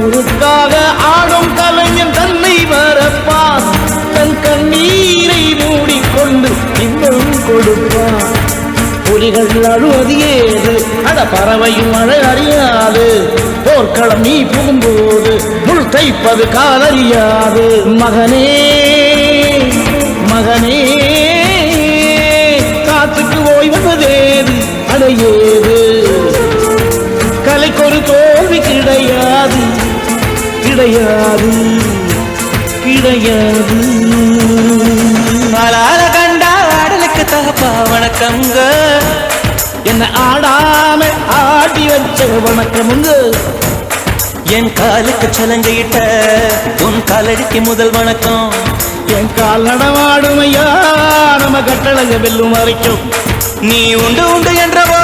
ஊருக்காக ஆடும் கலைஞன் தன்னை வரப்பான் தன் கண்ணீரை மூடிக்கொண்டு இன்னும் கொடுப்பான் புலிகள் அழுவது ஏது அட பறவையும் மழை அறியாது போர்க்களம் நீ புகும்போது முள் தைப்பது காலறியாது மகனே மகனே காத்துக்கு ஓய்வதேது அடையேது கலைக்கொரு தோல்வி கிடையாது கிடையாது கிடையாது ஆளால கண்டா ஆடலுக்கு தகப்பா வணக்கம்ங்க என்ன ஆடாம ஆடி வச்ச வணக்கமுங்க என் காலுக்கு சலங்கையிட்ட உன் காலடிக்கு முதல் வணக்கம் என் கால் நடமாடுமையா நம்ம கட்டளங்க வெல்லும் வரைக்கும் நீ உண்டு உண்டு என்றவோ